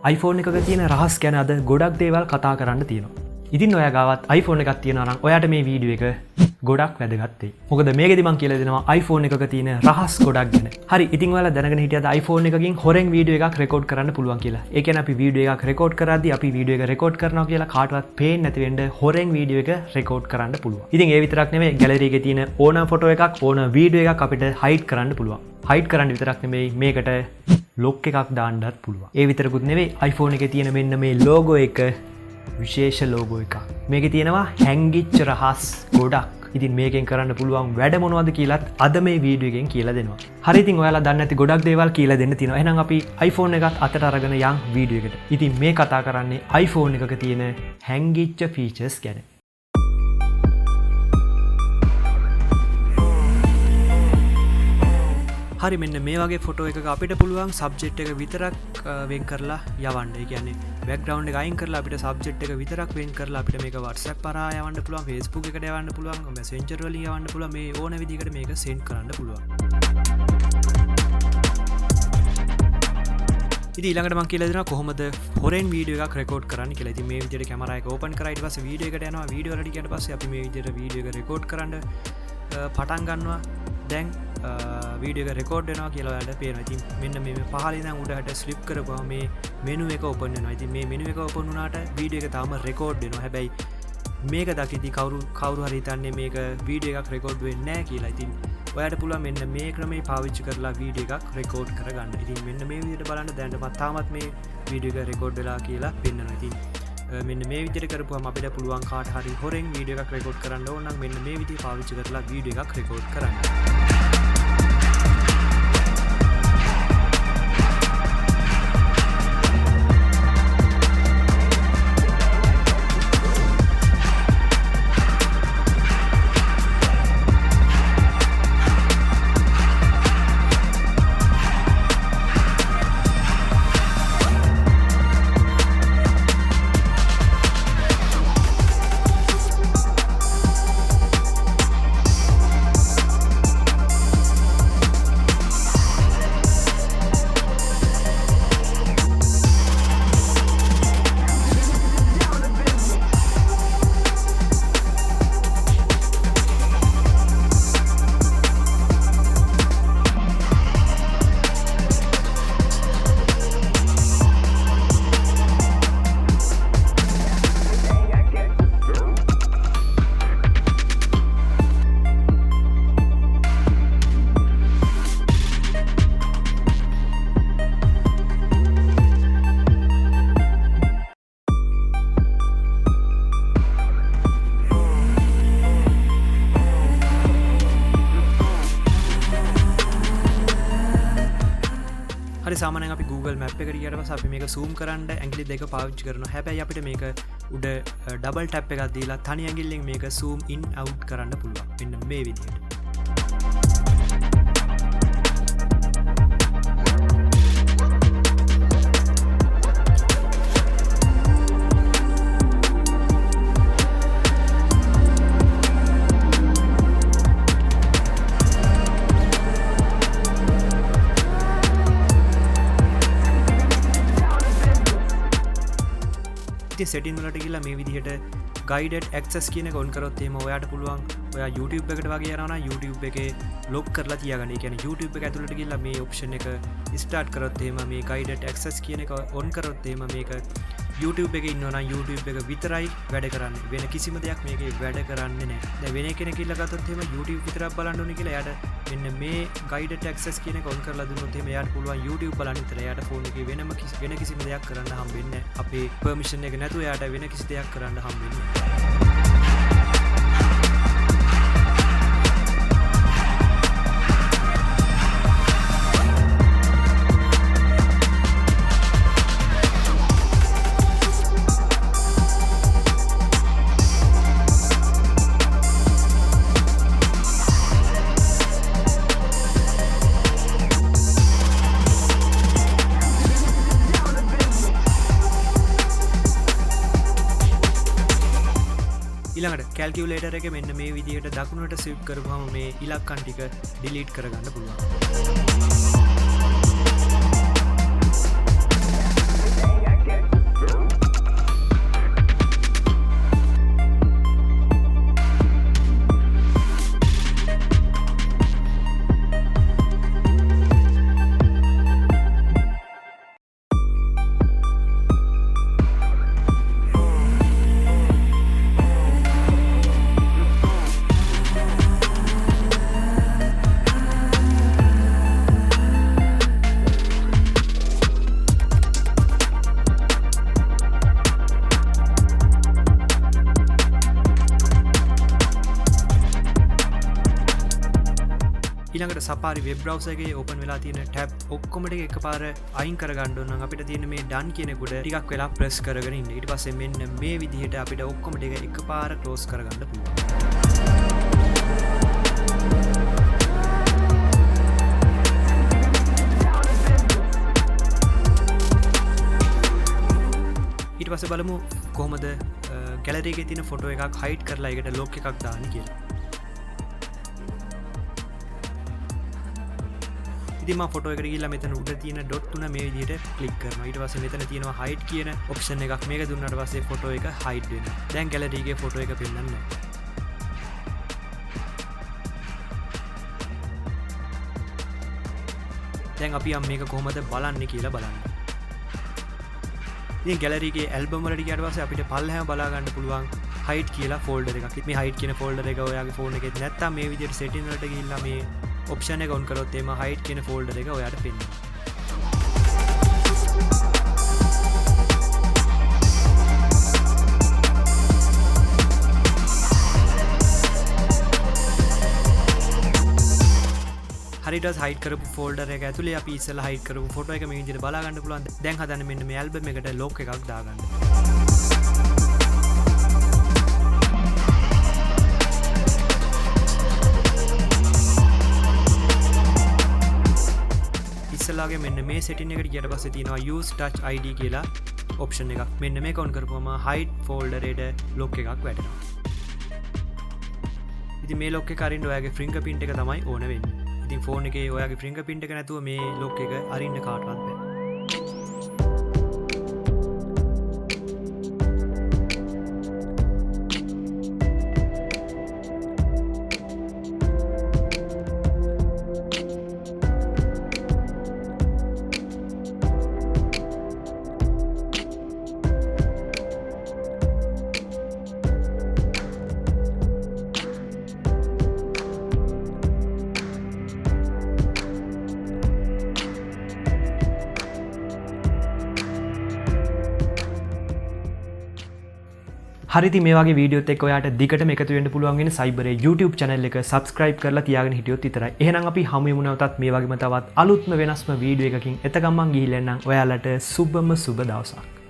iPhone එකක තියෙන රහස් ගැන අද ගොඩක් දේවල් කතා කරන්න තියෙනවා. ඉතින් ඔයා ගාවත් iPhone එකක් තියෙනවා නම් ඔයාට මේ වීඩියෝ එක ගොඩක් වැදගත් වෙයි. මොකද මේකෙදි මම කියලා දෙනවා iPhone එකක තියෙන රහස් ගොඩක් ගැන. හරි, ඉතින් ඔයාලා දැනගෙන හිටියද iPhone එකකින් හොරෙන් වීඩියෝ එකක් රෙකෝඩ් කරන්න පුළුවන් කියලා. ඒ කියන්නේ අපි වීඩියෝ එකක් රෙකෝඩ් කරද්දී අපි වීඩියෝ එක රෙකෝඩ් කරනවා කියලා කාටවත් පේන්නේ නැති වෙන්න හොරෙන් වීඩියෝ එක රෙකෝඩ් කරන්න පුළුවන්. ඉතින් ඒ විතරක් නෙමෙයි ගැලරි එකේ තියෙන ඕනම ෆොටෝ එකක් ඕන වීඩියෝ එකක් අපිට හයිඩ් කරන්න පුළුවන්. හයිඩ් කරන්න විතරක් නෙමෙයි මේකට ලොක් එකක් දාන්නත් පුළුවන්. ඒ විතරකුත් නෙවෙයි iPhone එකේ තියෙන මෙන්න මේ ලෝගෝ එක විශේෂ ලෝගෝ එකක්. මේකේ තියෙනවා හැංගිච්ච රහස් ගොඩක්. ඉතින් මේකෙන් කරන්න පුළුවන් වැඩ මොනවද කියලාත් අද මේ වීඩියෝ එකෙන් කියලා දෙනවා. හරි, ඉතින් ඔයාලා දන්නේ නැති ගොඩක් දේවල් කියලා දෙන්න තියෙනවා. එහෙනම් අපි iPhone එකත් අතට අරගෙන යන් වීඩියෝ එකට. ඉතින් මේ කතා කරන්නේ iPhone එකක තියෙන හැංගිච්ච ෆීචර්ස් ගැන. හරි, මෙන්න මේ වගේ ෆොටෝ එකක අපිට පුළුවන් සබ්ජෙක්ට් එක විතරක් වෙන් කරලා යවන්න. ඒ කියන්නේ බෑග්ග්‍රවුන්ඩ් එක අයින් කරලා අපිට සබ්ජෙක්ට් එක විතරක් වෙන් කරලා අපිට මේක WhatsApp හරහා යවන්න පුළුවන්, Facebook එකට යවන්න පුළුවන්, Messenger වලින් යවන්න පුළුවන්. මේ ඕන විදිහකට මේක සෙන්ඩ් කරන්න පුළුවන්. ඉතින් ඊළඟට මම කියලා දෙනවා කොහොමද හොරෙන් වීඩියෝ එකක් රෙකෝඩ් කරන්න කියලා. ඉතින් මේ විදිහට කැමරා එක ඕපන් කරා ඊට පස්සේ වීඩියෝ එකට යනවා. වීඩියෝ වලට ගියාට පස්සේ අපි මේ විදිහට වීඩියෝ එක රෙකෝඩ් කරන්න පටන් ගන්නවා. දැන් වීඩියෝ එක රෙකෝඩ් වෙනවා කියලා ඔයාලට පේනවා. ඉතින් මෙන්න මේ පහළින් ඉඳන් උඩට ස්ලිප් කරපුවම මේ මෙනු එක ඕපන් වෙනවා. ඉතින් මේ මෙනු එක ඕපන් වුණාට වීඩියෝ එක තාම රෙකෝඩ් වෙනවා. හැබැයි මේක දකිද්දි කවුරු හරි හිතන්නේ මේක වීඩියෝ එකක් රෙකෝඩ් වෙන්නේ නැහැ කියලා. ඉතින් ඔයාලට පුළුවන් මෙන්න මේ ක්‍රමේ පාවිච්චි කරලා වීඩියෝ එකක් රෙකෝඩ් කරගන්න. ඉතින් මෙන්න මේ විදිහට බලන්න දැන් මම තාමත් මේ වීඩියෝ එක රෙකෝඩ් වෙලා කියලා පෙන්නනවා. ඉතින් මෙන්න මේ විදිහට කරපුවම අපිට පුළුවන් කාට හරි හොරෙන් වීඩියෝ එකක් රෙකෝඩ් කරන්න ඕන නම් මෙන්න මේ විදිහ පාවිච්චි කරලා වීඩියෝ එකක් රෙකෝඩ් කරන්න. සාමාන්‍යයෙන් අපි Google Map එකට ගියාට පස්සේ අපි මේක zoom කරන්න ඇඟිලි දෙක පාවිච්චි කරනවා. හැබැයි අපිට මේක උඩ ඩබල් ටැප් එකක් දීලා තනි ඇඟිල්ලෙන් මේක zoom in out කරන්න පුළුවන්. මෙන්න මේ විදිහට. සෙටින් වලට ගිහලා මේ විදිහට guided access කියන එක on කරොත් එහෙම ඔයාට පුළුවන් ඔයා YouTube එකට වගේ යනවා නම් YouTube එකේ lock කරලා තියාගන්න. ඒ කියන්නේ YouTube එක ඇතුළට ගිහලා මේ option එක start කරොත් එහෙම මේ guided access කියන එක on කරොත් එහෙම මේක YouTube එකේ ඉන්නවා නම් YouTube එක විතරයි වැඩ කරන්නේ. වෙන කිසිම දෙයක් මේකේ වැඩ කරන්නේ නැහැ. දැන් වෙන කෙනෙක් කියලා ගත්තොත් එහෙම YouTube විතරක් බලන්න ඕනේ කියලා එයාට මෙන්න මේ guided access කියන එක on කරලා දුන්නොත් එහෙම එයාට පුළුවන් YouTube බලන්න විතරයි. එයාට ෆෝන් එකේ වෙන කිසිම දෙයක් කරන්න හම්බෙන්නේ නැහැ. අපේ permission එක නැතුව එයාට වෙන කිසි දෙයක් කරන්න හම්බෙන්නේ නැහැ. ඊළඟට කැල්කියුලේටර් එකේ මෙන්න මේ විදිහට දකුණට ස්විප් කරපුවම මේ ඉලක්කම් ටික ඩිලීට් කරගන්න පුළුවන්. ඊළඟට Safari web browser එකේ open වෙලා තියෙන tab ඔක්කොම ටික එකපාර අයින් කරගන්න ඕන නම් අපිට තියෙන මේ done කියන කොට ටිකක් වෙලා press කරගෙන ඉන්න. ඊට පස්සේ මෙන්න මේ විදිහට අපිට ඔක්කොම ටික එකපාර close කරගන්න පුළුවන්. ඊට පස්සේ බලමු කොහොමද gallery එකේ තියෙන photo එකක් hide කරලා ඒකට lock එකක් දාන්න කියලා. ඉතින් මම ෆොටෝ එකට ගිහලා මෙතන උඩ තියෙන ඩොට් තුන මේ විදිහට ක්ලික් කරනවා. ඊට පස්සේ මෙතන තියෙනවා hide කියන ඔප්ෂන් එකක්. මේක දුන්නාට පස්සේ ෆොටෝ එක hide වෙනවා. දැන් gallery එකේ ෆොටෝ එක පෙන්නන්නේ නැහැ. දැන් අපි මේක කොහොමද බලන්නේ කියලා බලන්න. ඉතින් gallery එකේ album වලට ගියාට පස්සේ අපිට පල්ලෙහාම බලා ගන්න පුළුවන් hide කියලා folder එකක්. මේ hide කියන folder එක ඔයාගේ phone එකේ නැත්තම් මේ විදිහට setting වලට ගිහිල්ලා මේ ඔප්ෂන් එක ඔන් කරොත් එම hide කියන ෆෝල්ඩර් එක ඔයාට පෙන්වනවා. හරියට hide කරපු ෆෝල්ඩර් එක ඇතුලේ අපි ඉස්සෙල්ලා hide කරපු ෆොටෝ එක මේ විදිහට බලා ගන්න පුළුවන්. දැන් හදන්න මෙන්න මේ ඇල්බම් එකට ලොක් එකක් දාගන්න. ඉස්සලාගේ මෙන්න මේ setting එකට ගියට පස්සේ තියෙනවා use touch id කියලා option එකක්. මෙන්න මේක on කරපුවම hide folder එකට lock එකක් වැටෙනවා. ඉතින් මේ lock එක අරින්න ඔයාගේ fingerprint එක තමයි ඕන වෙන්නේ. ඉතින් phone එකේ ඔයාගේ fingerprint එක නැතුව මේ lock එක අරින්න කාටවත් බෑ. හරිති මේ වගේ වීඩියෝත් එක්ක ඔයාට දිගටම එකතු වෙන්න පුළුවන් වෙන Sybare YouTube channel එක subscribe කරලා තියාගෙන හිටියොත් විතරයි. එහෙනම් අපි හමු වෙමු නැවතත් මේ වගේම තවත් අලුත්ම වෙනස්ම වීඩියෝ එකකින්. එතකම් මං ගිහිල්ලා එන්නම්. ඔයාලට සුබම සුබ දවසක්.